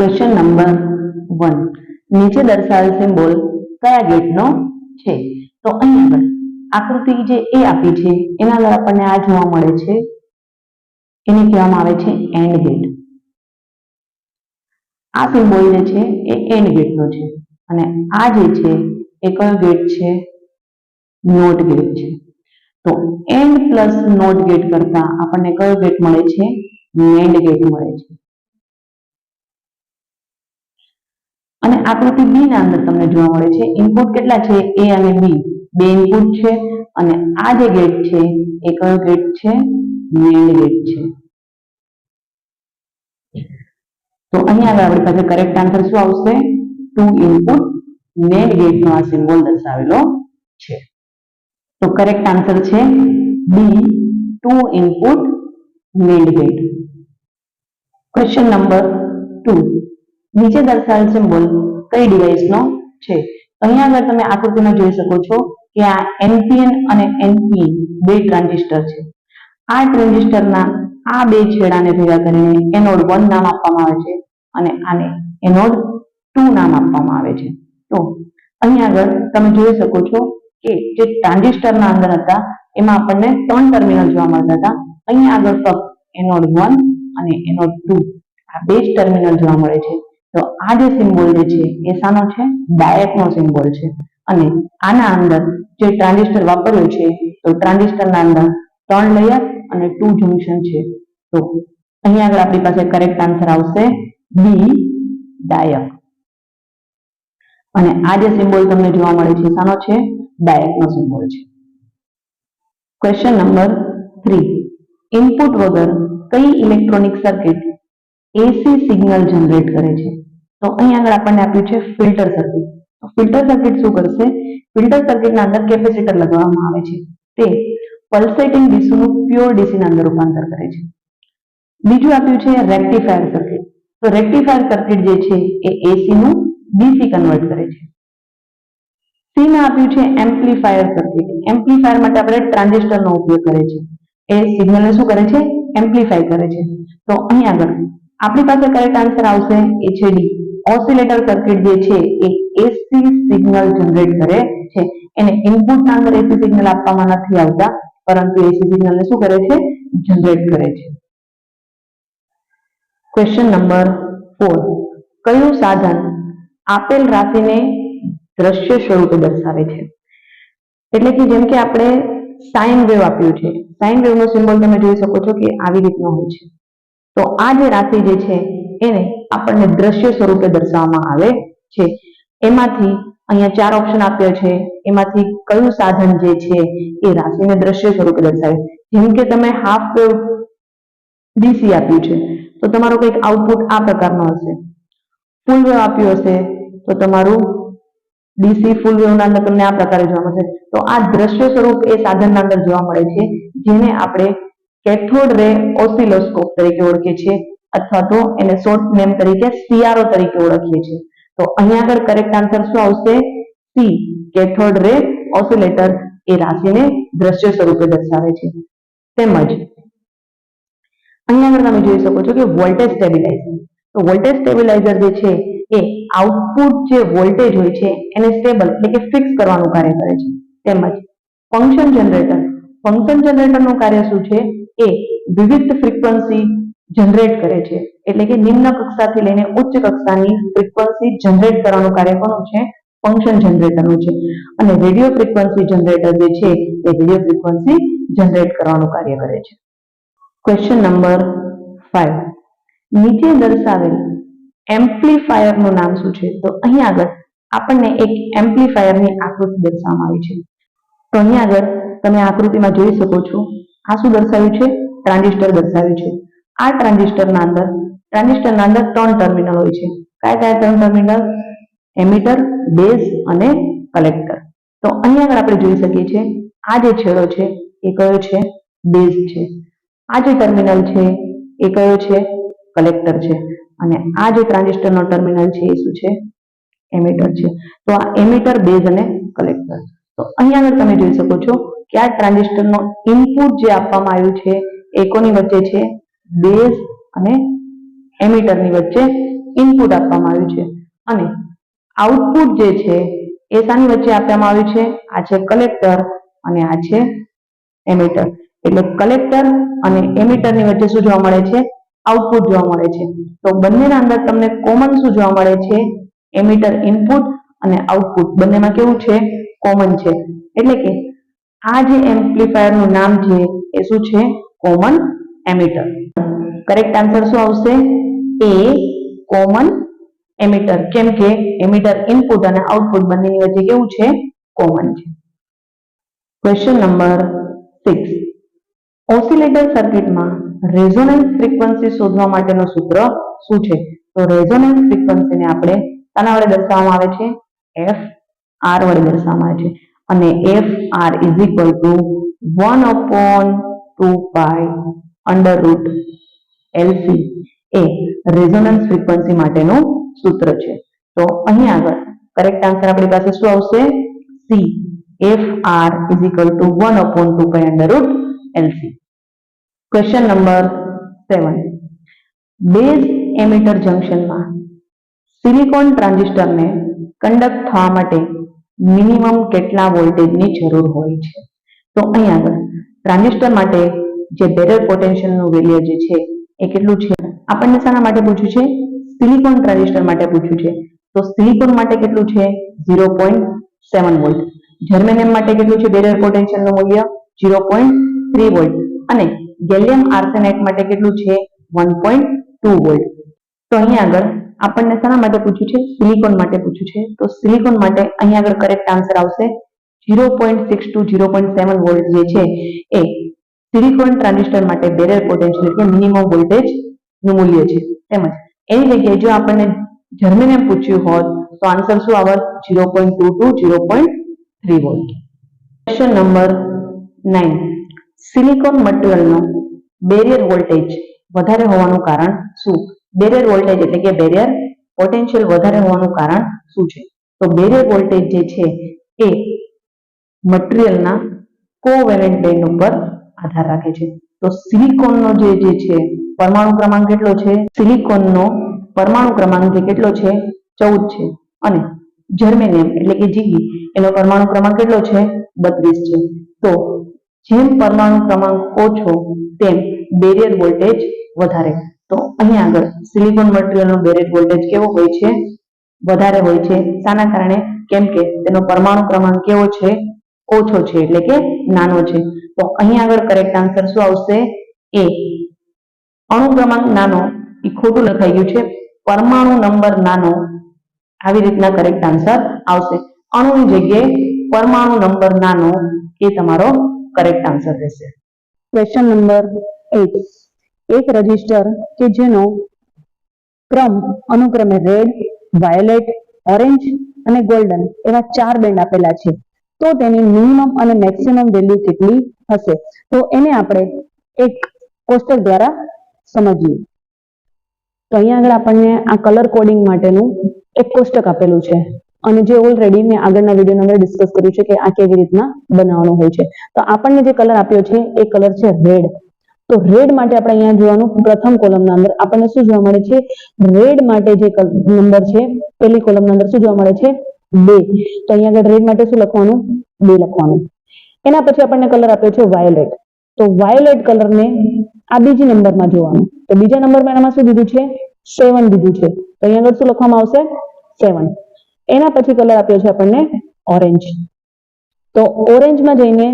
Question number 1 નીચે દર્શાવેલ symbol કયા ગેટનો છે? તો અહીં આગળ આકૃતિ જે એ આપી છે એના અંદર આપણને આ જોવા મળે છે, એને કહેવામાં આવે છે એન્ડ ગેટ. આ સિમ્બોલ જે છે એ એન્ડ ગેટનો છે અને આ જે છે એ કયો ગેટ છે? નોટ ગેટ છે. તો એન્ડ પ્લસ નોટ ગેટ કરતા આપણને કયો ગેટ મળે છે? એન્ડ ગેટ મળે છે. અને આકૃતિ બી ના અંદર તમને જોવા મળે છે ઇનપુટ કેટલા છે? એ અને બી બે ઇનપુટ છે અને આ જે ગેટ છે એ કયો ગેટ છે? એન્ડ ગેટ છે. તો અહીંયા આગળ આપણી પાસે કરેક્ટ આન્સર શું આવશે? 2 ઇનપુટ NAND ગેટનો આ સિમ્બોલ દર્શાવેલો છે. તો કરેક્ટ આન્સર છે B 2 input NAND gate. Question number 2 નીચે દર્શાવેલ સિમ્બોલ કઈ ડિવાઇસનો છે? અહીંયા આગળ તમે આકૃતિમાં જોઈ શકો છો કે આ NPN અને NPN બે ટ્રાન્ઝિસ્ટર છે. આ ટ્રાન્ઝિસ્ટરના આ બે છેડાને ભેગા કરીને એનોડ 1 નામ આપવામાં આવે છે અને આને એનોડ 2 નામ આપવામાં આવે છે. તો અહીં આગળ તમે જોઈ શકો છો કે જે ટ્રાન્ઝિસ્ટરના અંદર હતા એમાં આપણને 3 ટર્મિનલ જોવા મળતા હતા. અહીં આગળ ફક્ત એનોડ 1 અને એનોડ 2 આ બે જ ટર્મિનલ જોવા મળે છે. તો આ જે સિમ્બોલ જે છે એ શાનો છે? ડાયોડનો સિમ્બોલ છે. અને આના અંદર જે ટ્રાન્ઝિસ્ટર વાપર્યું છે તો ટ્રાન્ઝિસ્ટરના અંદર 3 લેયર અને 2 જંક્શન છે. તો અહીં આગળ આપણી પાસે કરેક્ટ આન્સર આવશે બી ડાયોડ. અને આ જે સિમ્બોલ તમને જોવા મળે છે શાનો છે? ડાયોડનો સિમ્બોલ છે. ક્વેશ્ચન નંબર 3 ઇનપુટ વગર કઈ ઇલેક્ટ્રોનિક સર્કિટ એસી સિગ્નલ જનરેટ કરે છે? તો અહીં આગળ આપણને આપ્યું છે ફિલ્ટર સર્કિટ. તો ફિલ્ટર સર્કિટ શું કરશે? ફિલ્ટર સર્કિટના અંદર કેપેસિટર લગાવવામાં આવે છે. તે પલ્સેટિંગ ડીસી નું પ્યોર ડીસી ના અંદર રૂપાંતર કરે છે. બીજું આપ્યું છે રેક્ટિફાયર સર્કિટ. તો રેક્ટિફાયર સર્કિટ જે છે એ એસી નું ડીસી કન્વર્ટ કરે છે. સી માં આપ્યું છે એમ્પ્લીફાયર સર્કિટ. એમ્પ્લીફાયર માટે આપણે ટ્રાન્ઝિસ્ટરનો ઉપયોગ કરે છે. એ સિગ્નલને શું કરે છે? એમ્પ્લીફાય કરે છે. તો અહીં આગળ આપણી પાસે કરેક્ટ આન્સર આવશે એ છે ડી. ઓસિલેટર સર્કિટ જે છે એ એસી સિગ્નલ જનરેટ કરે છે. એને ઇનપુટના અંદર એસી સિગ્નલ આપવામાં નથી આવતા પરંતુ એસી સિગ્નલને શું કરે છે? જનરેટ કરે છે. ક્વેશ્ચન નંબર 4 કયું સાધન આપેલ રાશિને દ્રશ્ય સ્વરૂપે દર્શાવે છે? એટલે કે જેમ કે આપણે સાઇન વેવ આપ્યું છે. સાઇન વેવ નો સિમ્બોલ તમે જોઈ શકો છો કે આવી રીતનો હોય છે. તો આ જે રાશિ જે છે એને આપણને દ્રશ્ય સ્વરૂપે દર્શાવવામાં આવે છે. એમાંથી અહીંયા 4 ઓપ્શન આપ્યા છે. એમાંથી કયું સાધન જે છે એ રાશિને દ્રશ્ય સ્વરૂપે દર્શાવે? જેમ કે તમે હાફ વેવ ડીસી આપ્યું છે તો તમારું કંઈક આઉટપુટ આ પ્રકારનો હશે. ફૂલ વેવ આપ્યું હશે તો તમારું ડીસી ફૂલ વેવ ના અંદર તમને આ પ્રકારે જોવા મળશે. તો આ દ્રશ્ય સ્વરૂપ એ સાધનના અંદર જોવા મળે છે જેને આપણે કેથોડ રે ઓસિલોસ્કોપ તરીકે ઓળખીએ છીએ અથવા તો એને શોર્ટ નેમ તરીકે CRO તરીકે ઓળખીએ છીએ. તો અહીંયા આગળ કરેક્ટ આન્સર શું આવશે? સી કેથોડ રે ઓસિલેટર એ રાશિને દ્રશ્ય સ્વરૂપે દર્શાવે છે. તેમજ અહીંયા આગળ તમે જોઈ શકો છો કે વોલ્ટેજ સ્ટેબિલાઇઝર. તો વોલ્ટેજ સ્ટેબિલાઇઝર જે છે એ આઉટપુટ જે વોલ્ટેજ હોય છે એને સ્ટેબલ એટલે કે ફિક્સ કરવાનું કાર્ય કરે છે. તેમજ ફંક્શન જનરેટર. ફંક્શન જનરેટરનું કાર્ય શું છે? એ વિવિધ ફ્રીક્વન્સી જનરેટ કરે છે. એટલે કે નિમ્ન કક્ષાથી લઈને ઉચ્ચ કક્ષાની ફ્રીક્વન્સી જનરેટ કરવાનું કાર્ય કોનું છે? ફંક્શન જનરેટરનું છે. અને રેડિયો ફ્રીક્વન્સી જનરેટર જે છે એ રેડિયો ફ્રીક્વન્સી જનરેટ કરવાનું કાર્ય કરે છે. ક્વેશ્ચન નંબર 5 નીચે દર્શાવેલ એમ્પ્લીફાયર નું નામ શું છે? તો અહીં આગળ આપણને એક એમ્પ્લીફાયર ની આકૃતિ દર્શાવવામાં આવી છે. તો અહીં આગળ તમે આકૃતિમાં જોઈ શકો છો આ શું દર્શાવ્યું છે? ટ્રાન્ઝિસ્ટર દર્શાવ્યું છે. આ ટ્રાન્ઝિસ્ટરના અંદર 3 ટર્મિનલ હોય છે. કયા 3 ટર્મિનલ? એમિટર, બેઝ અને કલેક્ટર. તો અહીં આગળ આપણે જોઈ શકીએ છીએ આ જે છેડો છે એ કયો છે? બેઝ છે. આ જે ટર્મિનલ છે એ કયો છે? કલેક્ટર છે. અને આ જે ટ્રાન્ઝિસ્ટરનો ટર્મિનલ છે એ શું છે? એમિટર છે. તો આ એમિટર, બેઝ અને કલેક્ટર. તો અહીં આગળ તમે જોઈ શકો છો કે આ ટ્રાન્ઝિસ્ટરનો ઇનપુટ જે આપવામાં આવ્યું છે એ કોની વચ્ચે છે? બેઝ અને એમિટરની વચ્ચે ઇનપુટ આપવામાં આવ્યું છે અને આઉટપુટ જે છે એ શાની વચ્ચે આપવામાં આવ્યું છે? આ છે કલેક્ટર અને આ છે એમીટર. એટલે કલેક્ટર અને એમીટરની વચ્ચે શું જોવા મળે છે? આઉટપુટ જોવા મળે છે. તો બંનેના અંદર તમને કોમન શું જોવા મળે છે? એમીટર ઇનપુટ અને આઉટપુટ બંનેમાં કેવું છે? કોમન છે. એટલે કે આ જે એમ્પ્લીફાયરનું નામ છે એ શું છે? Common ammeter. કરેક્ટ આન્સર શું આવશે? એ કોમન એમીટર. કેમ કે એમીટર ઇનપુટ અને આઉટપુટ બંનેની વચ્ચે કેવું છે? કોમન છે. Question number 6. ઓસિલેટર સર્કિટમાં રેઝોનન્સ ફ્રીક્વન્સી શોધવા માટેનું સૂત્ર શું છે? તો રેઝોનન્સ ફ્રીક્વન્સીને આપણે આના વડે દર્શાવવામાં આવે છે? એફ આર વડે દર્શાવવામાં આવે છે અને F R is equal to 1/2 under root LC એ રેઝોનન્સ ફ્રીક્વન્સી માટેનું સૂત્ર છે. તો અહીં આગળ કરેક્ટ આન્સર આપણી પાસે શું આવશે? C. F R is equal to 1/2 under root LC. Question number 7. Base emitter જંકશનમાં સિલિકોન ટ્રાન્ઝિસ્ટરને કન્ડક્ટ થવા માટે મિનિમમ કેટલા વોલ્ટેજની જરૂર હોય છે? તો અહીં આગળ ટ્રાન્ઝિસ્ટર માટે જે બેરર પોટેન્શિયલનું વેલ્યુ જે છે એ કેટલું છે? આપણને શાના માટે પૂછ્યું છે? સિલિકોન ટ્રાન્ઝિસ્ટર માટે પૂછ્યું છે. તો સિલિકોન માટે કેટલું છે? 0.7 વોલ્ટ. જર્મેનિયમ માટે કેટલું છે બેરર પોટેન્શિયલનું મૂલ્ય? 0.3 વોલ્ટ અને ગેલિયમ આર્સેનાઇડ માટે કેટલું છે? 1.2 વોલ્ટ. તો અહીં આગળ આપણને શાના માટે પૂછ્યું છે? સિલિકોન માટે પૂછ્યું છે. તો સિલિકોન માટે અહીં આગળ કરેક્ટ આન્સર આવશે 0.6 to 0.7 વોલ્ટ જે છે એ સિલિકોન ટ્રાન્ઝિસ્ટર માટે બેરર પોટેન્શિયલ એટલે મિનિમમ વોલ્ટેજ નું મૂલ્ય છે. તેમજ એની જગ્યાએ જો આપણને જર્મેનિયમ પૂછ્યું હોત તો આન્સર શું આવત? 0.2 to 0.3 volt. Question number 9. Silicon મટીરીયલનો બેરિયર વોલ્ટેજ વધારે હોવાનું કારણ શું? બેરિયર વોલ્ટેજ એટલે કે બેરિયર પોટેન્શિયલ વધારે હોવાનું કારણ શું છે? તો બેરિયર વોલ્ટેજ જે છે એ મટીરીયલના કોવેલેન્ટ બેન્ડ ઉપર આધાર રાખે છે. તો સિલિકોનનો જે છે પરમાણુ ક્રમાંક કેટલો છે? સિલિકોનનો પરમાણુ ક્રમાંક જે કેટલો છે? 14 છે અને જર્મેનિયમ એટલે કે જીઈ એનો પરમાણુ ક્રમાંક કેટલો છે? 32 છે. તો જેમ પરમાણુ ક્રમાંક ઓછો તેમ બેરિયર વોલ્ટેજ વધારે. તો અહીં આગળ સિલિકોન મટીરીયલનો બેરિયર વોલ્ટેજ કેવો હોય છે? વધારે હોય છે. શાના કારણે? કેમ કે તેનો પરમાણુ ક્રમાંક કેવો છે? ઓછો છે એટલે કે નાનો છે. તો અહીં આગળ કરેક્ટ આન્સર શું આવશે? એ. અણુ ક્રમાંક નાનો એ ખોટું લખાઈ ગયું છે. પરમાણુ નંબર નાનો આવી રીતના કરેક્ટ આન્સર આવશે. અણુની જગ્યાએ પરમાણુ નંબર નાનો એ તમારો કરેક્ટ આન્સર રહેશે. Question number 8. એક રજિસ્ટર કે જેનો ક્રમ અનુક્રમે રેડ, વાયોલેટ, ઓરેન્જ અને ગોલ્ડન એવા 4 બેન્ડ આપેલા છે તો તેની મિનિમમ અને મેક્સિમમ વેલ્યુ કેટલી હશે? તો એને આપણે એક કોષ્ટક દ્વારા સમજીએ. તો અહીંયા આગળ આપણને આ કલર કોડિંગ માટેનું એક કોષ્ટક આપેલું છે અને જે ઓલરેડી મેં આગળના વિડીયોની અંદર ડિસ્કસ કર્યું છે કે આ કેવી રીતના બનાવવાનું હોય છે. તો આપણને જે કલર આપ્યો છે એ કલર છે રેડ. તો રેડ માટે આપણે અહીંયા જોવાનું પ્રથમ કોલમના અંદર આપણને શું જોવા મળે છે? રેડ માટે જે નંબર છે પહેલી કોલમના અંદર શું જોવા મળે છે? 2. તો અહીંયા આગળ રેડ માટે શું લખવાનું? 2 લખવાનું. એના પછી આપણને કલર આપ્યો છે વાયોલેટ. તો વાયોલેટ કલરને આ બીજી નંબરમાં જોવાનું. તો બીજા નંબરમાં એનામાં શું દીધું છે? 7 દીધું છે. તો અહીંયા આગળ શું લખવામાં આવશે? 7. એના પછી કલર આપ્યો છે આપણને ઓરેન્જ. તો ઓરેન્જમાં જઈને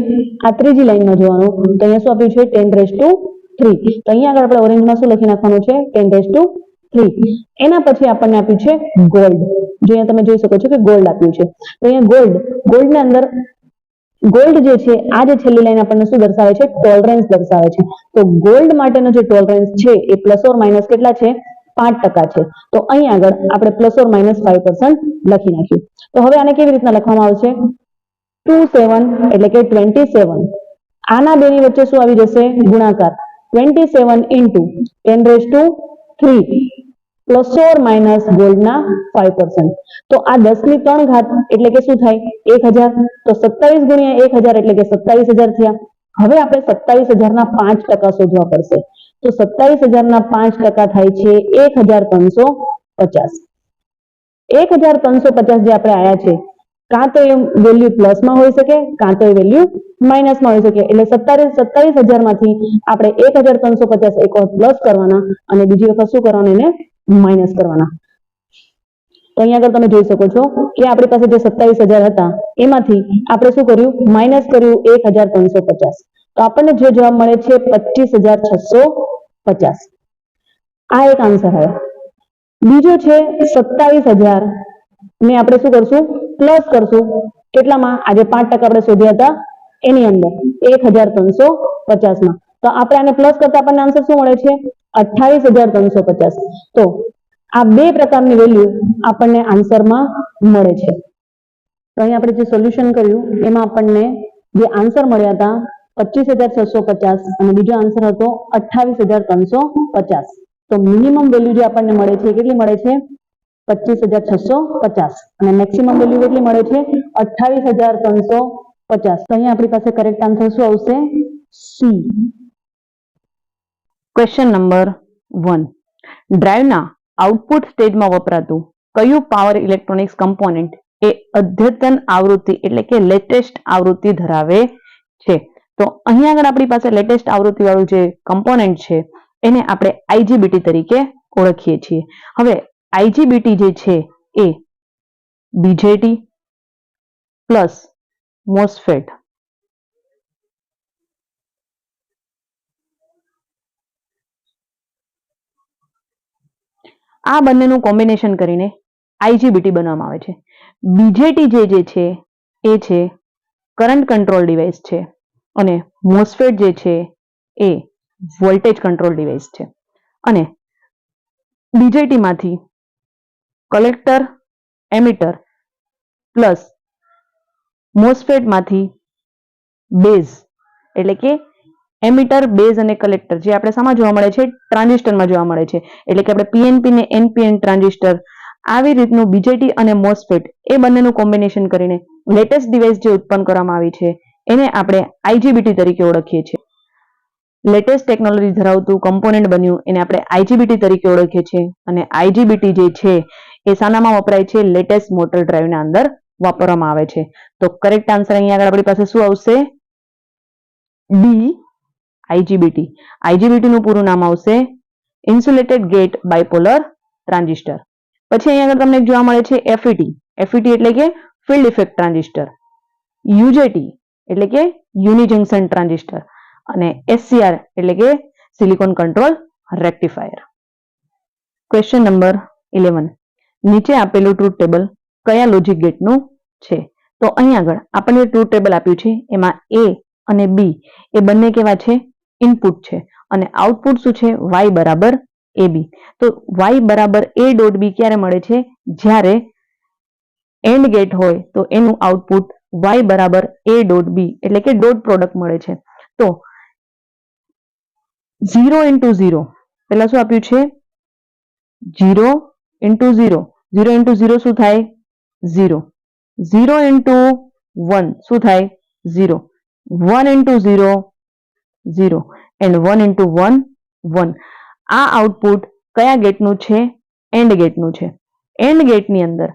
આ ત્રીજી લાઈનમાં જોવાનું. તો અહીંયા શું આપ્યું છે? 10⁻3. તો અહીંયા આગળ આપણે ઓરેન્જમાં શું લખી નાખવાનું છે? 10⁻3. એના પછી આપણને આપ્યું છે ગોલ્ડ. જો અહીંયા તમે જોઈ શકો છો કે ગોલ્ડ આપ્યું છે. તો અહીંયા ગોલ્ડની અંદર ગોલ્ડ જે છે આ જે છેલ્લી લાઈન આપણને શું દર્શાવે છે? ટોલરન્સ દર્શાવે છે. તો ગોલ્ડ માટેનો જે ટોલરન્સ છે એ પ્લસ ઓર માઇનસ કેટલા છે? 5% છે. તો અહીં આગળ આપણે પ્લસ ઓર માઇનસ 5% લખી નાખ્યું. તો હવે આને કેવી રીતના લખવામાં આવશે? 27 એટલે કે 27. આના બેની વચ્ચે શું આવી જશે? ગુણાકાર. 27 into 10⁻3 પ્લસ ઓર માઇનસ ગોલ્ડના 5%. તો આ 10⁻3 ઘાત એટલે કે શું થાય? 1000. તો 27 ગુણ્યા 1000 એટલે કે 27000 થયા. હવે આપણે 27000 ના 5% શોધવા પડશે. તો 27000 ના 5% થાય છે 1550. 1350 જે આપણે આયા છે કાં તો એ વેલ્યુ પ્લસમાં હોઈ શકે કાં તો એ વેલ્યુ માઇનસમાં હોઈ શકે એટલે 27,000 માંથી આપણે 1350 એક વખત પ્લસ કરવાના અને બીજી વખત શું કરવાનું એને માઇનસ કરવાના. તો અહીંયા આગળ તમે જોઈ શકો છો કે આપણી પાસે જે 27,000 હતા એમાંથી આપણે શું કર્યું માઇનસ કર્યું 1350 તો આપણને જે જવાબ મળે છે 25,650. આ એક આન્સર આવ્યો. બીજો છે 27,000 ને આપણે શું કરશું પ્લસ કરશું કેટલામાં આજે 5% આપણે શોધ્યા હતા એની અંદર 1350 માં તો આપણે આને પ્લસ કરતા આપણને આન્સર શું મળે છે 28,350. તો આ બે પ્રકારની વેલ્યુ આપણને આન્સરમાં મળે છે. તો અહીં આપણે જે સોલ્યુશન કર્યું એમાં આપણને જે આન્સર મળ્યા હતા 25,650 અને બીજો આન્સર હતો 28,350. તો મિનિમમ વેલ્યુ જે આપણને મળે છે કેટલી મળે છે 25,650 અને મેક્સિમમ વેલ્યુ કેટલી મળે છે 28,350. તો અહીંયા આપણી પાસે કરેક્ટ આન્સર શું આવશે સી. Question number 1. ડ્રાઈવના આઉટપુટ સ્ટેજમાં વપરાતું કયું પાવર ઇલેક્ટ્રોનિક્સ કમ્પોનન્ટ એ અદ્યતન આવૃત્તિ એટલે કે લેટેસ્ટ આવૃત્તિ ધરાવે છે? તો અહીંયા આગળ આપણી પાસે લેટેસ્ટ આવૃત્તિ વાળું જે કમ્પોનન્ટ છે એને આપણે આઈજીબીટી તરીકે ઓળખીએ છીએ. હવે આઈજીબીટી જે છે એ બીજેટી પ્લસ મોસ્ફેટ આ બંનેનું કોમ્બિનેશન કરીને આઈજીબીટી બનાવવામાં આવે છે. બીજેટી જે છે એ છે કરંટ કંટ્રોલ ડિવાઇસ છે અને મોસ્ફેટ જે છે એ વોલ્ટેજ કંટ્રોલ ડિવાઇસ છે. અને બીજેટી માંથી કલેક્ટર એમિટર પ્લસ મોસ્ફેટ માંથી બેઝ એટલે કે એમિટર બેઝ અને કલેક્ટર જે આપણે શામાં જોવા મળે છે ટ્રાન્ઝિસ્ટરમાં જોવા મળે છે એટલે કે આપણે પીએનપી ને એનપીએન ટ્રાન્ઝિસ્ટર આવી રીતનું બીજેટી અને મોસ્ફેટ એ બંનેનું કોમ્બિનેશન કરીને લેટેસ્ટ ડિવાઇસ જે ઉત્પન્ન કરવામાં આવી છે એને આપણે આઈજીબીટી તરીકે ઓળખીએ છીએ. લેટેસ્ટ ટેકનોલોજી ધરાવતું કમ્પોનન્ટ બન્યું એને આપણે આઈજીબીટી તરીકે ઓળખીએ છીએ અને આઈજીબીટી જે છે એ શાનામાં વપરાય છે લેટેસ્ટ મોટર ડ્રાઈવના અંદર વાપરવામાં આવે છે. તો કરેક્ટ આન્સર અહીંયા આગળ આપણી પાસે શું આવશે ડી આઈજીબીટી. આઈજીબીટી નું પૂરું નામ આવશે ઇન્સ્યુલેટેડ ગેટ બાયપોલર ટ્રાન્ઝિસ્ટર. પછી અહીંયા આગળ તમને જોવા મળે છે એફઈટી. એફઈટી એટલે કે ફિલ્ડ ઇફેક્ટ ટ્રાન્ઝિસ્ટર. યુજેટી એટલે કે યુની જંકશન ટ્રાન્ઝિસ્ટર અને એસસીઆર એટલે કે silicon control rectifier. Question number 11. નીચે આપેલું ટ્રુથ ટેબલ કયા લોજિક ગેટનું છે? તો અહીંયા આગળ આપણને ટ્રુથ ટેબલ આપ્યું છે એમાં એ અને બી એ બંને કેવા છે ઇનપુટ છે અને આઉટપુટ શું છે y બરાબર ab. તો y બરાબર a ડોટ b ક્યારે મળે છે જ્યારે એન્ડ ગેટ હોય તો એનું આઉટપુટ y બરાબર a ડોટ b એટલે કે ડોટ પ્રોડક્ટ મળે છે. તો 0 into 0 પહેલા શું આપ્યું છે 0 into 0 0 into 0 શું થાય 0 0 into 1 શું થાય 0 1 into 0 0 and 1 into 1 1. આ આઉટપુટ કયા ગેટનું છે એન્ડ ગેટનું છે. એન્ડ ગેટની અંદર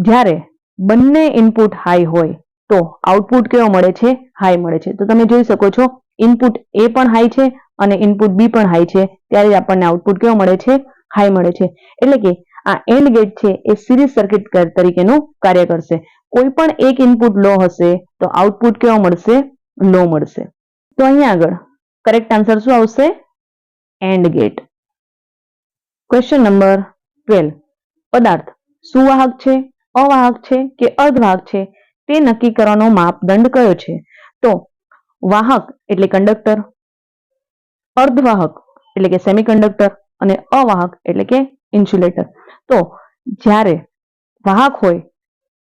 જ્યારે બંને ઇનપુટ હાઈ હોય તો આઉટપુટ કેવો મળે છે હાઈ મળે છે. તો તમે જોઈ શકો છો ઇનપુટ એ પણ હાઈ છે અને ઇનપુટ બી પણ હાઈ છે ત્યારે આપણને આઉટપુટ કેવો મળે છે હાઈ મળે છે. એટલે કે આ એન્ડ ગેટ છે એ સિરીઝ સર્કિટ તરીકેનું કાર્ય કરશે. કોઈ પણ એક ઇનપુટ લો હશે તો આઉટપુટ કેવો મળશે લો મળશે. તો અહીંયા આગળ કરેક્ટ આન્સર શું આવશે એન્ડ ગેટ. Question number 12. પદાર્થ સુવાહક છે અવાહક છે કે અર્ધવાહક છે તે નક્કી કરવાનો માપદંડ કયો છે? તો વાહક એટલે કંડક્ટર, અર્ધવાહક એટલે કે સેમિકન્ડક્ટર અને અવાહક એટલે કે ઇન્સ્યુલેટર. તો જ્યારે વાહક હોય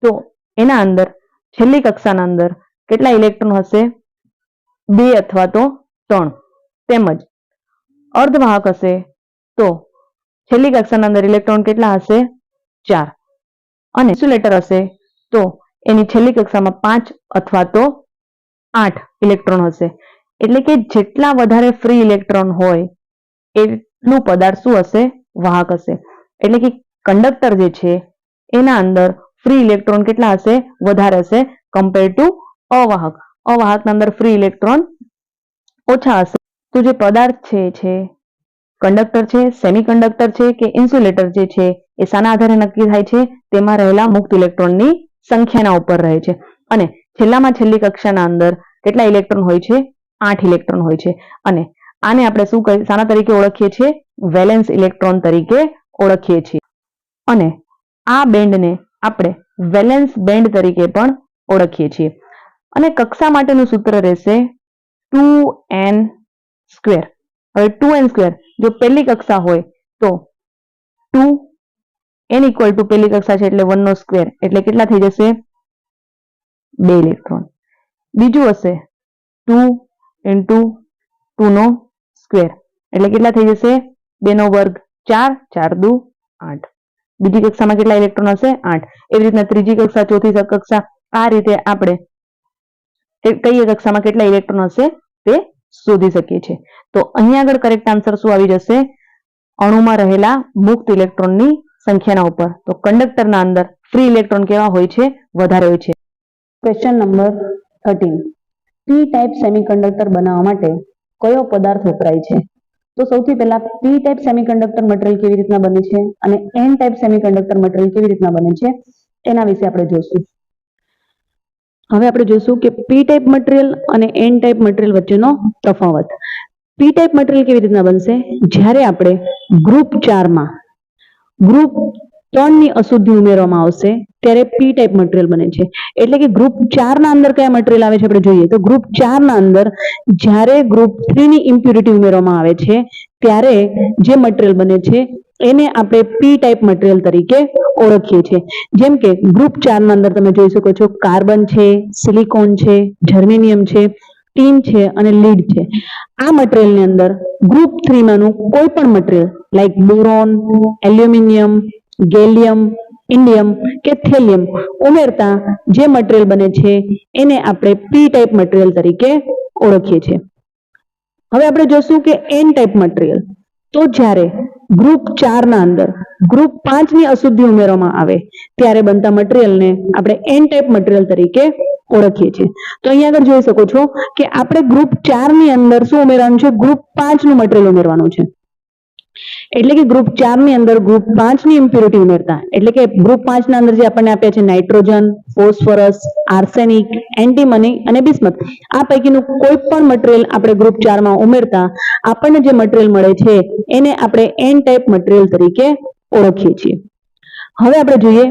તો એના અંદર છેલ્લી કક્ષાના અંદર કેટલા ઇલેક્ટ્રોન હશે 2 અથવા તો 3. તેમજ અર્ધવાહક હશે તો છેલ્લી કક્ષાના અંદર ઇલેક્ટ્રોન કેટલા હશે 4 અને ઇન્સ્યુલેટર હશે તો એની છેલ્લી કક્ષામાં 5 અથવા તો 8 ઇલેક્ટ્રોન હશે. એટલે કે જેટલા વધારે ફ્રી ઇલેક્ટ્રોન હોય એટલું પદાર્થ શું હશે વાહક હશે. એટલે કે કંડક્ટર જે છે એના અંદર ફ્રી ઇલેક્ટ્રોન કેટલા હશે? વધારે હશે કમ્પેર ટુ અવાહક. અવાહકના અંદર ફ્રી ઇલેક્ટ્રોન ઓછા હશે. તો જે પદાર્થ છે કંડક્ટર છે, સેમિકન્ડક્ટર છે કે ઇન્સ્યુલેટર જે છે એ શાના આધારે નક્કી થાય છે? તેમાં રહેલા મુક્ત ઇલેક્ટ્રોનની સંખ્યાના ઉપર રહે છે. અને છેલ્લામાં છેલ્લી કક્ષાના અંદર કેટલા ઇલેક્ટ્રોન હોય છે? 8 ઇલેક્ટ્રોન હોય છે. અને આને આપણે શાના તરીકે ઓળખીએ છીએ? વેલેન્સ ઇલેક્ટ્રોન તરીકે ઓળખીએ છીએ. અને આ બેન્ડને આપણે વેલેન્સ બેન્ડ તરીકે પણ ઓળખીએ છીએ. અને કક્ષા માટેનું સૂત્ર રહેશે 2n². હવે 2n² જો પહેલી કક્ષા હોય તો 2n = પહેલી કક્ષા છે એટલે 1/2 એટલે કેટલા થઈ જશે? 2 ઇલેક્ટ્રોન. બીજું હશે 2 × 2² એટલે કેટલા થઈ જશે? 2 નો વર્ગ 4, 4 દુ 8. બીજી કક્ષામાં કેટલા ઇલેક્ટ્રોન હશે? 8. એવી રીતના ત્રીજી કક્ષા, ચોથી કક્ષા, આ રીતે આપણે કઈ કક્ષામાં કેટલા ઇલેક્ટ્રોન હશે તે શોધી શકીએ છીએ. તો અહીંયા આગળ કરેક્ટ આન્સર શું આવી જશે? અણુમાં રહેલા મુક્ત ઇલેક્ટ્રોનની સંખ્યાના ઉપર. તો કંડક્ટરના અંદર ફ્રી ઇલેક્ટ્રોન કેવા હોય છે? વધારે હોય છે. Question number 13. પી ટાઈપ સેમિકન્ડક્ટર બનાવવા માટે કયો પદાર્થ વપરાય છે? તો સૌથી પહેલા પી ટાઈપ સેમિકન્ડક્ટર મટીરીયલ કેવી રીતના બને છે અને એન ટાઈપ સેમિકન્ડક્ટર મટીરીયલ કેવી રીતના બને છે એના વિશે આપણે જોઈશું. હવે આપણે જોઈશું કે પી ટાઈપ મટીરીયલ અને એન ટાઈપ મટીરીયલ વચ્ચેનો તફાવત. પી ટાઈપ મટીરીયલ કેવી રીતના બનશે? જ્યારે આપણે ગ્રુપ 4 માં ગ્રુપ 3 ની અશુદ્ધિ ઉમેરવામાં આવશે ત્યારે પી ટાઈપ મટીરીયલ બને છે. એટલે કે ગ્રુપ 4 ના અંદર કયા મટીરીયલ આવે છે આપણે જોઈએ તો ગ્રુપ 4 ના અંદર જ્યારે ગ્રુપ 3 ની ઇમ્પ્યુરિટી ઉમેરવામાં આવે છે ત્યારે જે મટીરીયલ બને છે એને આપણે પી ટાઈપ મટીરીયલ તરીકે ઓળખીએ છીએ. જેમ કે ગ્રુપ 4 ના અંદર તમે જોઈ શકો છો કાર્બન છે, સિલિકોન છે, જર્મેનિયમ છે, ટીન છે અને લીડ છે. આ મટીરીયલની અંદર ગ્રુપ 3 માંનું કોઈ પણ material like boron, aluminium, gallium, indium કે થેલિયમ ઉમેરતા જે મટીરીયલ બને છે એને આપણે પી ટાઈપ મટીરીયલ તરીકે ઓળખીએ છીએ. હવે આપણે જોશું કે એન ટાઈપ મટીરીયલ. તો જ્યારે ગ્રુપ 4 ના અંદર ગ્રુપ 5 ની અશુદ્ધિ ઉમેરવામાં આવે ત્યારે બનતા મટીરીયલને આપણે એન ટાઈપ મટીરીયલ તરીકે ઓળખીએ છીએ. તો અહીંયા આગળ જોઈ શકો છો કે આપણે ગ્રુપ 4 ની અંદર શું ઉમેરવાનું છે? ગ્રુપ 5 નું મટીરીયલ ઉમેરવાનું છે. એટલે કે ગ્રુપ 4 ની અંદર ગ્રુપ 5 ની ઇમ્પ્યુરિટી ઉમેરતા એટલે કે ગ્રુપ 5 ના અંદર જે આપણને આપ્યા છે નાઇટ્રોજન, ફોસ્ફરસ, આર્સેનિક, એન્ટીમની અને બિસ્મથ, આ પૈકીનું કોઈ પણ મટીરીયલ આપણે ગ્રુપ 4 માં ઉમેરતા આપણને જે મટીરીયલ મળે છે એને આપણે એન ટાઈપ મટીરીયલ તરીકે ઓળખીએ છીએ. હવે આપણે જોઈએ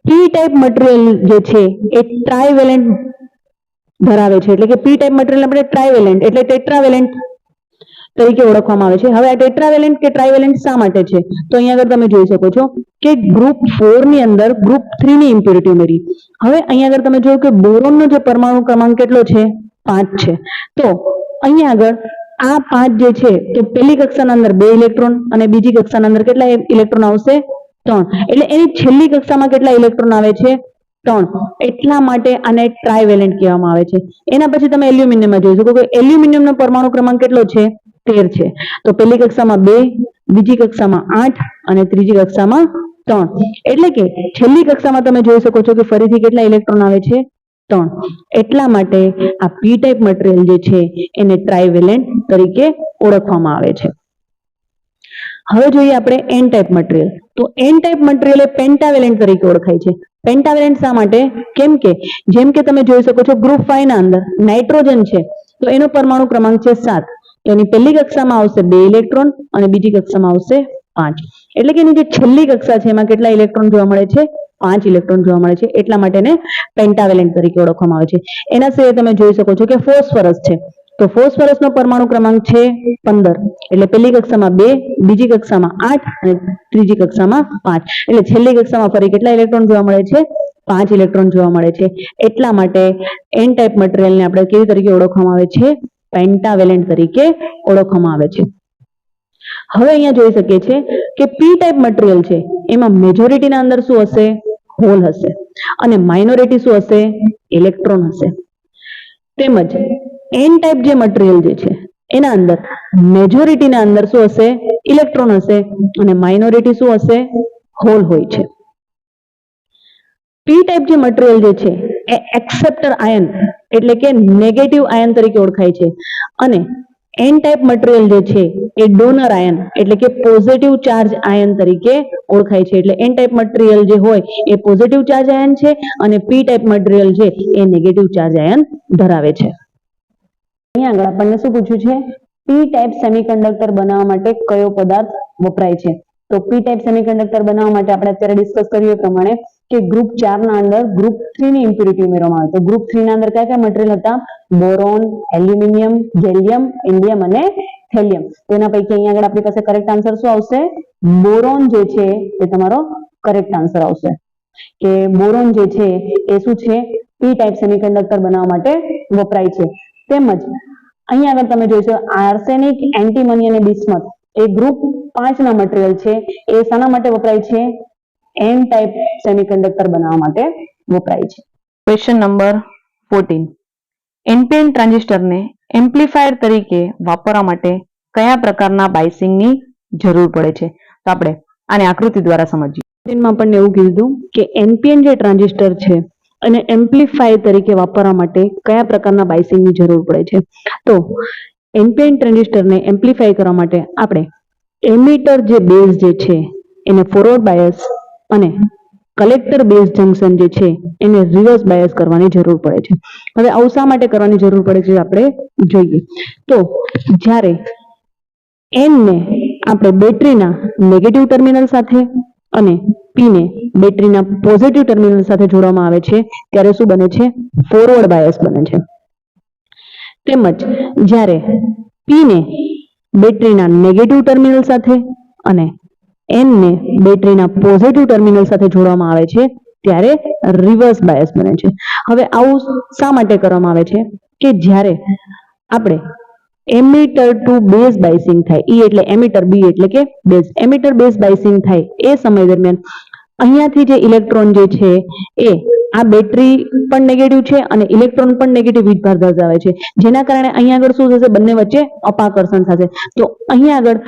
પી ટાઈપ મટીરીયલ જે છે એ ટ્રાયવેલેન્ટ ધરાવે છે. એટલે કે પી ટાઈપ મટીરીયલ આપણે ટ્રાયવેલેન્ટ એટલે ટેટ્રાવેલેન્ટ તરીકે ઓળખવામાં આવે છે. હવે આ ટેટ્રાવેલેન્ટ કે ટ્રાયવેલેન્ટ શા માટે છે? તો અહીંયા આગળ તમે જોઈ શકો છો કે ગ્રુપ 4 ની અંદર ગ્રુપ 3 ની ઇમ્પ્યુરિટી ઉમેરી. હવે અહીંયા આગળ તમે જોયું કે બોરોનનો જે પરમાણુ ક્રમાંક કેટલો છે? 5 છે. તો અહીંયા આગળ આ 5 જે છે તો પહેલી કક્ષાના અંદર 2 ઇલેક્ટ્રોન અને બીજી કક્ષાના અંદર કેટલા ઇલેક્ટ્રોન આવશે? 3. એટલે એની છેલ્લી કક્ષામાં કેટલા ઇલેક્ટ્રોન આવે છે? 3. એટલા માટે આને ટ્રાયવેલેન્ટ કહેવામાં આવે છે. એના પછી તમે એલ્યુમિનિયમમાં જોઈ શકો કે એલ્યુમિનિયમનો પરમાણુ ક્રમાંક કેટલો છે? 13 છે. તો પહેલી કક્ષામાં 2, બીજી કક્ષામાં 8 અને ત્રીજી કક્ષામાં 3. એટલે કે છેલ્લી કક્ષામાં તમે જોઈ શકો છો કે ફરીથી કેટલા ઇલેક્ટ્રોન આવે છે? 3. એટલા માટે આ પી ટાઈપ મટીરીયલ જે છે એને ટ્રાયવેલેન્ટ તરીકે ઓળખવામાં આવે છે. હવે જોઈએ આપણે એન ટાઈપ મટીરીયલ. તો એન ટાઈપ મટીરીયલ એ પેન્ટાવેલેન્ટ તરીકે ઓળખાય છે. પેન્ટાવેલેન્ટ શા માટે? કેમ કે જેમ કે તમે જોઈ શકો છો ગ્રુપ 5 ના અંદર નાઇટ્રોજન છે તો એનો પરમાણુ ક્રમાંક છે 7. એની પહેલી કક્ષામાં આવશે 2 ઇલેક્ટ્રોન અને બીજી કક્ષામાં આવશે 5. એટલે કે એની જે છેલ્લી કક્ષા છે એમાં કેટલા ઇલેક્ટ્રોન જોવા મળે છે? 5 ઇલેક્ટ્રોન જોવા મળે છે. એટલા માટે એને પેન્ટાવેલેન્ટ તરીકે ઓળખવામાં આવે છે. એના સિવાય તમે જોઈ શકો છો કે ફોસ્ફરસ છે તો ફોસ્ફરસનો પરમાણુ ક્રમાંક છે 15. એટલે પહેલી કક્ષામાં 2, બીજી કક્ષામાં 8 અને ત્રીજી કક્ષામાં 5. એટલે છેલ્લી કક્ષામાં ફરી કેટલા ઇલેક્ટ્રોન જોવા મળે છે? 5 ઇલેક્ટ્રોન જોવા મળે છે. એટલા માટે એન ટાઈપ મટીરીયલને આપણે કેવી તરીકે ઓળખવામાં આવે છે? પેન્ટાવેલેન્ટ તરીકે ઓળખવામાં આવે છે. હવે અહીંયા જોઈ શકીએ છીએ કે પી ટાઈપ મટીરીયલ છે એમાં મેજોરિટીના અંદર શું હશે? હોલ હશે અને માઇનોરિટી શું હશે? ઇલેક્ટ્રોન હશે. તેમજ એન ટાઈપ જે મટીરીયલ જે છે એના અંદર મેજોરિટીના અંદર શું હશે? ઇલેક્ટ્રોન હશે અને માઇનોરિટી શું હશે? હોલ હોય છે. પી ટાઈપ જે મટીરિયલ જે છે એ એક્સેપ્ટર આયન એટલે કે નેગેટિવ આયન તરીકે ઓળખાય છે અને એન ટાઈપ મટીરિયલ જે છે એ ડોનર આયન એટલે કે પોઝિટિવ ચાર્જ આયન તરીકે ઓળખાય છે. એટલે એન ટાઈપ મટીરિયલ જે હોય એ પોઝિટિવ ચાર્જ આયન છે અને પી ટાઈપ મટીરિયલ છે એ નેગેટિવ ચાર્જ આયન ધરાવે છે. અહીંયા આગળ આપણને શું પૂછ્યું છે? પી ટાઈપ સેમિકન્ડક્ટર બનાવવા માટે કયો પદાર્થ વપરાય છે? તો પી ટાઈપ સેમિકન્ડક્ટર બનાવવા માટે આપણે અત્યારે ડિસ્કસ કર્યું એ પ્રમાણે કે ગ્રુપ 4 ના અંદર ગ્રુપ 3 ની ઇમ્પ્યુરિટી ઉમેરવામાં આવે. તો ગ્રુપ 3 ના અંદર કયા કયા મટીરિયલ હતા? બોરોન, એલ્યુમિનિયમ, ગેલિયમ, ઇન્ડિયમ અને થેલિયમ. તો એના પૈકી અહીંયા આગળ આપણી પાસે કરેક્ટ આન્સર શું આવશે? બોરોન જે છે એ તમારો કરેક્ટ આન્સર આવશે. કે બોરોન જે છે એ શું છે? પી ટાઈપ સેમિકન્ડક્ટર બનાવવા માટે વપરાય છે. તેમજ અહીંયા આગળ તમે જોઈશો આર્સેનિક, એન્ટીમની અને બિસ્મથ એ ગ્રુપ 5 ના મટીરિયલ છે. એ શાના માટે વપરાય છે? એન ટાઈપ સેમિકન્ડક્ટર બનાવવા માટે વપરાય છે. Question number 14. એનપીએન ટ્રાન્ઝિસ્ટરને એમ્પ્લીફાયર તરીકે વાપરવા માટે કયા પ્રકારના બાયસિંગની જરૂર પડે છે? તો આપણે આને આકૃતિ દ્વારા સમજીએ. માં આપણને એવું કીધું કે એનપીએન જે ટ્રાન્ઝિસ્ટર છે અને એમ્પ્લીફાયર તરીકે વાપરવા માટે કયા પ્રકારના બાયસિંગની જરૂર પડે છે? તો એનપીએન ટ્રાન્ઝિસ્ટરને એમ્પ્લીફાય કરવા માટે આપણે એમિટર જે બેઝ જે છે એને ફોરવર્ડ બાયસ અને કલેક્ટર બેઝ જંકશન જે છે એને રિવર્સ બાયસ કરવાની જરૂર પડે છે. હવે આવું શા માટે કરવાની જરૂર પડે છે આપણે જોઈએ. તો જ્યારે એન ને આપણે બેટરીના નેગેટિવ ટર્મિનલ સાથે અને પી ને બેટરીના પોઝિટિવ ટર્મિનલ સાથે જોડવામાં આવે છે ત્યારે શું બને છે? ફોરવર્ડ બાયસ બને છે. તેમજ જ્યારે પી ને બેટરીના નેગેટિવ ટર્મિનલ સાથે અને એન ને બેટરીના પોઝિટિવ ટર્મિનલ સાથે જોડવામાં આવે છે ત્યારે રિવર્સ બાયસ બને છે. હવે આવું શા માટે કરવામાં આવે છે? કે જ્યારે આપણે એમિટર ટુ બેઝ બાયસિંગ થાય, ઈ એટલે એમિટર, બી એટલે કે બેઝ, એમિટર બેઝ બાયસિંગ થાય એ સમય દરમિયાન અહીંયાથી જે ઇલેક્ટ્રોન જે છે એ આ બેટરી પણ નેગેટિવ છે અને ઇલેક્ટ્રોન પણ નેગેટિવ વીજભાર દર્શાવે છે, જેના કારણે અહીંયા આગળ શું થશે? બંને વચ્ચે અપાકર્ષણ થશે. તો અહીંયા આગળ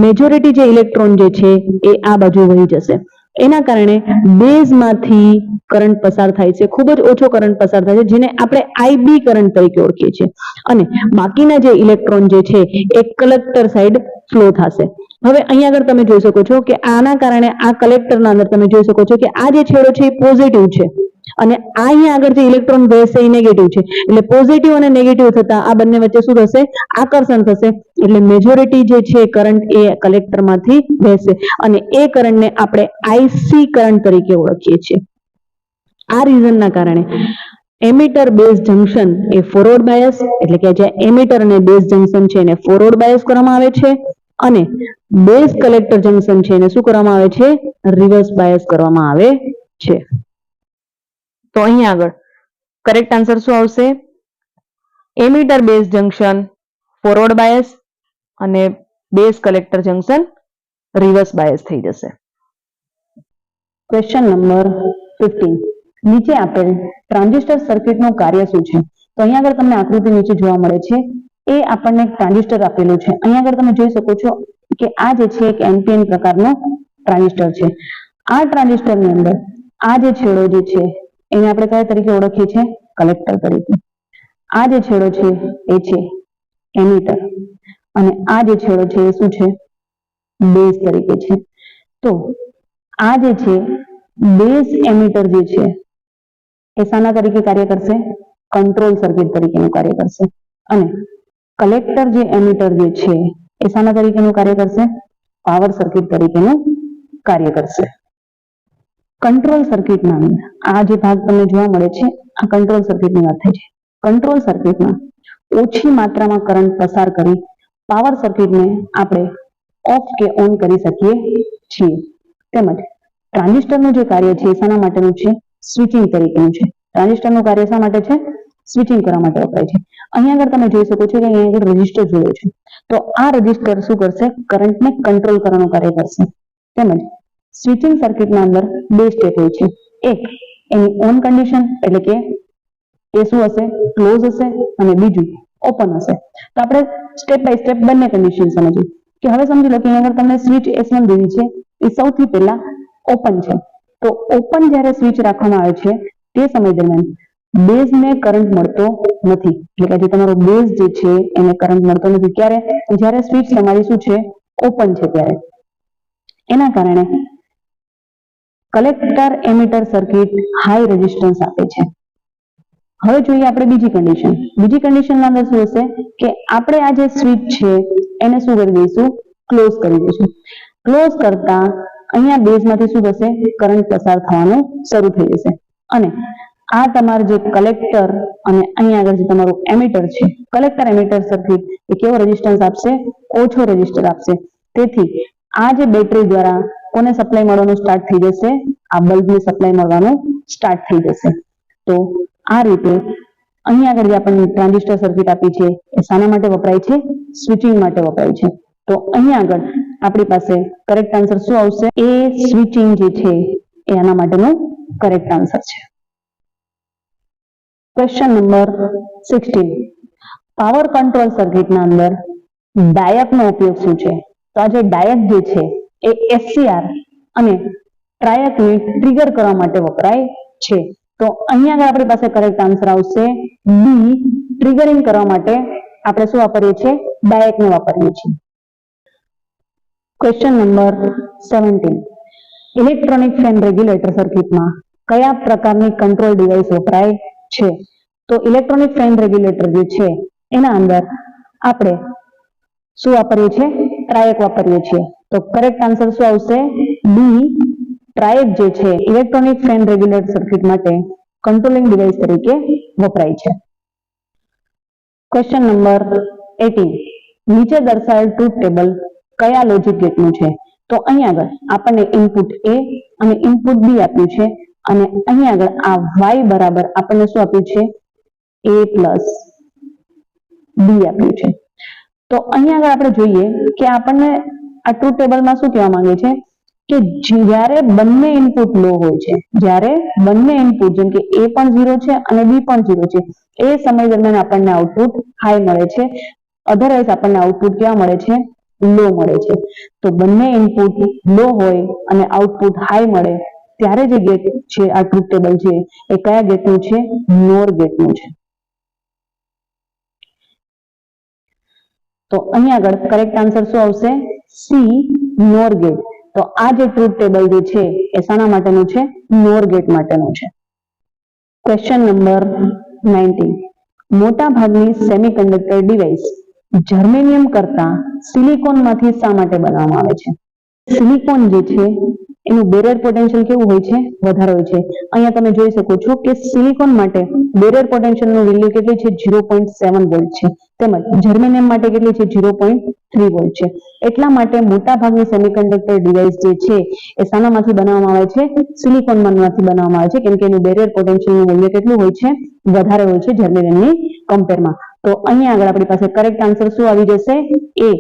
મેજોરિટી જે ઇલેક્ટ્રોન જે છે એ આ બાજુ વહી જશે. એના કારણે બેઝમાંથી કરંટ પસાર થાય છે, ખૂબ જ ઓછો કરંટ પસાર થાય છે, જેને આપણે આઈબી કરંટ તરીકે ઓળખીએ છીએ. અને બાકીના જે ઇલેક્ટ્રોન જે છે એ કલેક્ટર સાઈડ ફ્લો થશે. હવે અહીંયા આગળ તમે જોઈ શકો છો કે આના કારણે આ કલેક્ટરના અંદર તમે જોઈ શકો છો કે આ જે છેડો છે એ પોઝિટિવ છે અને આ અહીંયા આગળ જે ઇલેક્ટ્રોન વહેશે એ નેગેટિવ છે. એટલે પોઝિટિવ અને નેગેટિવ થતા આ બંને વચ્ચે શું થશે? આકર્ષણ થશે. એટલે મેજોરિટી જે છે કરંટ એ કલેક્ટરમાંથી વહેશે અને એ કરંટને આપણે આઈસી કરંટ તરીકે ઓળખીએ છીએ. આ રીઝનના કારણે એમિટર બેઝ જંકશન એ ફોરવર્ડ બાયસ એટલે કે જે એમિટર અને બેઝ જંકશન છે એને ફોરવર્ડ બાયસ કરવામાં આવે છે અને બેઝ કલેક્ટર જંકશન છે એને શું કરવામાં આવે છે? રિવર્સ બાયસ કરવામાં આવે છે. તો અહીંયા આગળ કરેક્ટ આન્સર શું આવશે? Emitter base junction forward bias અને base collector junction reverse bias થઈ જશે. Question number 15. નીચે આપેલ ટ્રાન્ઝિસ્ટર સર્કિટનું કાર્ય શું છે? તો અહીંયા આગળ તમને આકૃતિ નીચે જોવા મળે છે એ આપણને ટ્રાન્ઝિસ્ટર આપેલું છે. અહીંયા આગળ તમે જોઈ શકો છો કે આ જે છે એક એનપીએન પ્રકારનો ટ્રાન્ઝિસ્ટર છે. આ ટ્રાન્ઝિસ્ટરની અંદર આ જે છેડો જે છે એને આપણે કયા તરીકે ઓળખીએ છીએ? કલેક્ટર તરીકે. આ જે છેડો છે એ છે એમિટર અને આ જે છેડો છે એ શું છે? બેઝ તરીકે છે. તો આ જે છે બેઝ એમિટર જે છે એ શાના તરીકે કાર્ય કરશે? કંટ્રોલ સર્કિટ તરીકેનું કાર્ય કરશે અને કલેક્ટર જે એમિટર જે છે એ શાના તરીકેનું કાર્ય કરશે? પાવર સર્કિટ તરીકેનું કાર્ય કરશે. કંટ્રોલ સર્કિટના અંદર આ જે ભાગ તમને જોવા મળે છે આ કંટ્રોલ સર્કિટની વાત થાય છે. કંટ્રોલ સર્કિટમાં ઓછી માત્રામાં કરંટ પસાર કરી પાવર સર્કિટને આપણે ઓફ કે ઓન કરી શકીએ છીએ. તેમજ ટ્રાન્ઝિસ્ટરનું જે કાર્ય છે એ શાના માટેનું છે? સ્વિચિંગ તરીકેનું છે. ટ્રાન્ઝિસ્ટરનું કાર્ય શા માટે છે? સ્વિચિંગ કરવા માટે વપરાય છે. અહીંયા આગળ તમે જોઈ શકો છો કે અહીંયા આગળ રેઝિસ્ટર જોડ્યો છે. તો આ રેઝિસ્ટર શું કરશે? કરંટને કંટ્રોલ કરવાનું કાર્ય કરશે. તેમજ સ્વિચિંગ સર્કિટના અંદર બે સ્ટેપ હોય છે. એક એની ઓન કન્ડિશન એટલે કે એ શું હશે? ક્લોઝ હશે અને બીજું ઓપન હશે. તો આપણે સ્ટેપ બાય સ્ટેપ બંને કન્ડિશન સમજીએ કે હવે સમજી લો કે અહીંયા આગળ તમને સ્વિચ S1 દીધી છે એ સૌથી પહેલા ઓપન છે. તો ઓપન જ્યારે સ્વિચ રાખવામાં આવે છે તે સમય દરમિયાન બેઝને કરંટ મળતો નથી, એટલે કે જે તમારો બેઝ જે છે એને કરંટ મળતો નથી. ક્યારે? જ્યારે સ્વિચ તમારી શું છે? ઓપન છે ત્યારે. એના કારણે collector emitter circuit high resistance આપે છે. હવે જોઈએ આપણે બીજી કન્ડિશન. બીજી કન્ડિશનના અંદર શું હશે કે આપણે આ જે સ્વિચ છે એને શું કરી દઈશું? ક્લોઝ કરી દઈશું. ક્લોઝ કરતા અહીંયા બેઝમાંથી શું થશે? કરંટ પસાર થવાનું શરૂ થઈ જશે અને આ તમારું જે કલેક્ટર અને અહીંયા આગળ જે તમારું એમિટર છે, કલેક્ટર એમિટર સર્કિટ એ કેવો રેઝિસ્ટન્સ આપશે? ઓછો રેઝિસ્ટર આપશે. તેથી આ જે બેટરી દ્વારા કોને સપ્લાય મળવાનું સ્ટાર્ટ થઈ જશે? આ બલ્બને સપ્લાય મળવાનું સ્ટાર્ટ થઈ જશે. તો આ રીતે અહીંયા આગળ જે આપણને ટ્રાન્ઝિસ્ટર સર્કિટ આપી છે એ શાના માટે વપરાય છે? સ્વિચિંગ માટે વપરાય છે. તો અહીંયા આગળ આપણી પાસે કરેક્ટ આન્સર શું આવશે? એ સ્વિચિંગ જે છે એ આના માટેનો કરેક્ટ આન્સર છે. Question number 16. પાવર કંટ્રોલ સર્કિટના અંદર ડાયકનો ઉપયોગ શું છે? તો આ જે ડાયક જે છે એ એસસીઆર અને ટ્રાયકને ટ્રિગર કરવા માટે વપરાય છે. તો અહીંયા આગળ આપણી પાસે કરેક્ટ આન્સર આવશે બી. ટ્રિગરિંગ કરવા માટે આપણે શું વાપરીએ છીએ? ડાયકને વાપરીએ છીએ. Question number 17. Electronic fan regulator સર્કિટમાં કયા પ્રકારની કંટ્રોલ ડિવાઇસ વપરાય છે? તો ઇલેક્ટ્રોનિક ફેન રેગ્યુલેટર જે છે એના અંદર આપણે શું વાપરીએ છીએ? ટ્રાયક વાપરીએ છીએ. તો કરેક્ટ આન્સર શું આવશે? બી. ટ્રાયક જે છે ઇલેક્ટ્રોનિક ફેન રેગ્યુલેટર સર્કિટ માટે કંટ્રોલિંગ ડિવાઇસ તરીકે વપરાય છે. Question number 18. નીચે દર્શાવેલ ટ્રુથ ટેબલ કયા લોજિક ગેટનું છે? તો અહીંયા આગળ આપણને ઇનપુટ એ અને ઇનપુટ બી આપ્યું છે અને અહીંયા આગળ આ વાય બરાબર આપણને શું આપ્યું છે? a પ્લસ બી આપ્યું છે. તો અહીંયા આગળ આપણે જોઈએ કે આપણને આ ટ્રુથ ટેબલમાં શું કહેવા માંગે છે કે જ્યારે બંને ઇનપુટ લો હોય છે, જ્યારે બંને ઇનપુટ જેમ કે a પણ 0 છે અને b પણ 0 છે, એ સમય દરમિયાન આપણને આઉટપુટ હાઈ મળે છે. અધરવાઇઝ આપણને આઉટપુટ કેવા મળે છે? લો મળે છે. તો બંને ઇનપુટ લો હોય અને આઉટપુટ હાઈ મળે ત્યારે જે ગેટ છે આ ટ્રુથ ટેબલ છે એ કયા ગેટનું છે? નોર ગેટનું છે. તો અહીંયા આગળ કરેક્ટ આન્સર શું આવશે? સી. નોર ગેટ. તો આ જે ટ્રુથ ટેબલ જે છે એ શાના માટેનું છે? નોર ગેટ માટેનું છે. Question number 19. મોટા ભાગની સેમિકન્ડક્ટર ડિવાઇસ જર્મેનિયમ કરતા સિલિકોનમાંથી શા માટે બનાવવામાં આવે છે? સિલિકોન જે છે એનું બેરિયર પોટેન્શિયલ કેવું હોય છે? વધારે હોય છે. અહીંયા તમે જોઈ શકો છો કે સિલિકોન માટે બેરિયર પોટેન્શિયલનું વેલ્યુ કેટલી છે? 0.7 વોલ્ટ છે. તેમજ જર્મેનિયમ માટે કેટલી છે? 0.3 વોલ્ટ છે. એટલા માટે મોટા ભાગની સેમિકન્ડક્ટર ડિવાઇસ જે છે એ શાનામાંથી બનાવવામાં આવે છે? સિલિકોનમાંથી બનાવવામાં આવે છે, કેમ કે એનું બેરિયર પોટેન્શિયલનું વેલ્યુ કેટલું હોય છે? વધારે હોય છે જર્મેનિયમની કમ્પેરમાં. તો અહીંયા આગળ આપણી પાસે કરેક્ટ આન્સર શું આવી જશે? એ.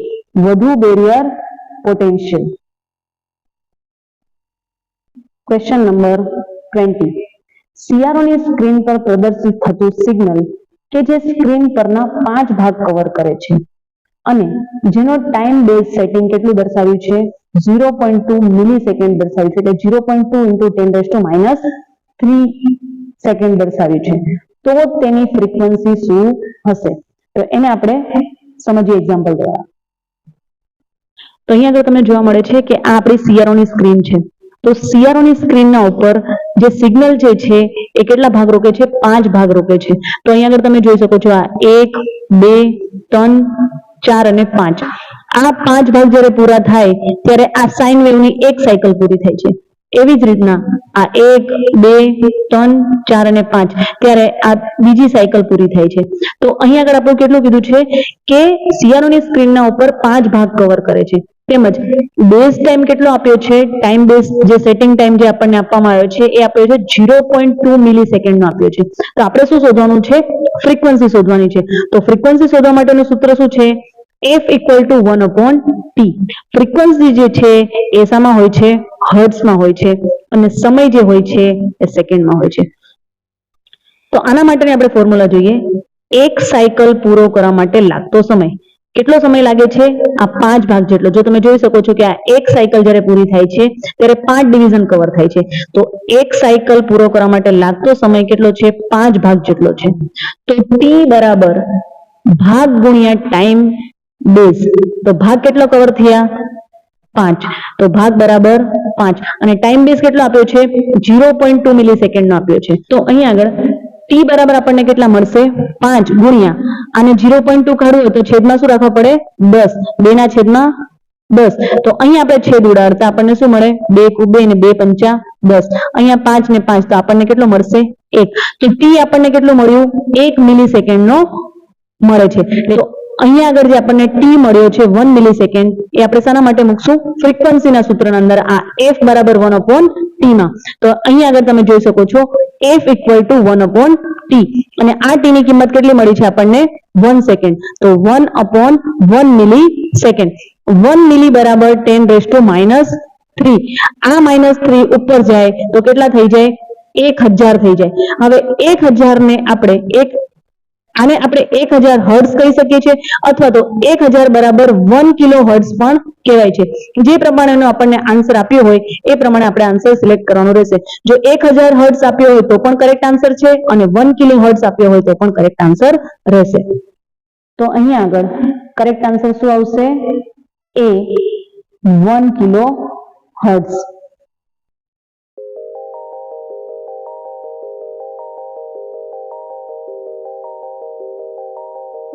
વધુ બેરિયર પોટેન્શિયલ. Question number 20. સીઆરઓની સ્ક્રીન પર પ્રદર્શિત થતું સિગ્નલ કે જે સ્ક્રીન પરના 5 ભાગ કવર કરે છે અને જેનો ટાઈમ બેઝ સેટિંગ કેટલું દર્શાવ્યું છે? 0.2 મિલીસેકન્ડ દર્શાવ્યું છે, એટલે 0.2 × 10⁻³ સેકન્ડ દર્શાવ્યું છે. તો તેની ફ્રીક્વન્સી શું હશે? તો એને આપણે સમજીએ એક્ઝામ્પલ દ્વારા. તો અહીંયા આગળ તમને જોવા મળે છે કે આ આપણી સીઆરઓની સ્ક્રીન છે. તો સીઆરઓની સ્ક્રીનના ઉપર જે સિગ્નલ જે છે એ કેટલા ભાગ રોકે છે? 5 ભાગ રોકે છે. તો અહીંયા આગળ તમે જોઈ શકો છો આ 1, 2, 3, 4 અને 5. આ 5 ભાગ જ્યારે પૂરા થાય ત્યારે આ સાઇન વેવની એક સાયકલ પૂરી થાય છે. એવી જ રીતના આ 1, 2, 3, 4 અને 5 ત્યારે આ બીજી સાયકલ પૂરી થાય છે. તો અહીંયા આગળ આપણે કેટલું કીધું છે કે સીઆરઓની સ્ક્રીનના ઉપર 5 ભાગ કવર કરે છે. તેમજ બેઝ ટાઈમ કેટલો આપ્યો છે? ટાઈમ બેઝ જે સેટિંગ ટાઈમ જે આપણને આપવામાં આવ્યો છે એ આપ્યો છે 0.2 મિલીસેકન્ડનો આપ્યો છે. તો આપણે શું શોધવાનું છે? ફ્રીક્વન્સી શોધવાની છે. તો ફ્રીક્વન્સી શોધવા માટેનું સૂત્ર શું છે? F = 1/T. ફ્રીક્વન્સી જે છે એ શામાં હોય છે? હર્ટ્ઝમાં હોય છે અને સમય જે હોય છે એ સેકન્ડમાં હોય છે. તો આના માટેની આપણે ફોર્મ્યુલા જોઈએ. એક સાયકલ પૂરો કરવા માટે લાગતો સમય કેટલો સમય લાગે છે? આ 5 ભાગ જેટલો. જો તમે જોઈ શકો છો કે આ એક સાયકલ જ્યારે પૂરી થાય છે ત્યારે 5 ડિવિઝન કવર થાય છે. તો એક સાયકલ પૂરો કરવા માટે લાગતો સમય કેટલો છે? 5 ભાગ જેટલો છે. તો t બરાબર ભાગ ગુણ્યા ટાઈમ બેઝ. તો ભાગ કેટલો કવર થયા? 5. તો ભાગ બરાબર 5 અને ટાઈમ બેઝ કેટલો આપ્યો છે? 0.2 મિલીસેકન્ડ નો આપ્યો છે. તો અહીં આગળ t બરાબર આપણને કેટલા મળશે? 5 ગુણ્યા આને 0.2 કાઢવું હોય તો છેદમાં શું રાખવા પડે? 10. 2 ના છેદમાં 10. તો અહીં આપણે છેદ ઉડાડતા આપણને શું મળે? 2 × 2 ને 2 × 5 10. અહીંયા 5 ને 5 તો આપણને કેટલો મળશે? 1. તો t આપણને કેટલું મળ્યું? 1 મિલીસેકન્ડ નો મળે છે. તો અહીંયા આગળ જે આપણને t મળ્યો છે 1 મિલીસેકન્ડ એ આપણે શાના માટે મૂકશું? ફ્રીક્વન્સીના સૂત્રના અંદર આ f બરાબર 1/t માં. તો અહીંયા આગળ તમે જોઈ શકો છો f = 1/t અને આ t ની કિંમત કેટલી મળી છે આપણને? 1 સેકન્ડ. તો 1/1 મિલીસેકન્ડ. 1 મિલી બરાબર 10⁻³ આ -3 ઉપર જાય તો કેટલા થઈ જાય? 1000 થઈ જાય. હવે 1000 ને આપણે આને આપણે 1000 હર્ટ્ઝ કહી શકીએ છીએ અથવા તો 1000 બરાબર 1 કિલો હર્ટ્ઝ પણ કહેવાય છે. જે પ્રમાણેનો આપણને આન્સર આપ્યો હોય એ પ્રમાણે આપણે આન્સર સિલેક્ટ કરવાનો રહેશે. જો 1000 હર્ટ્ઝ આપ્યો હોય તો પણ કરેક્ટ આન્સર છે અને 1 કિલો હર્ટ્ઝ આપ્યો હોય તો પણ કરેક્ટ આન્સર રહેશે. તો અહીંયા આગળ કરેક્ટ આન્સર શું આવશે? A 1 kilo hertz.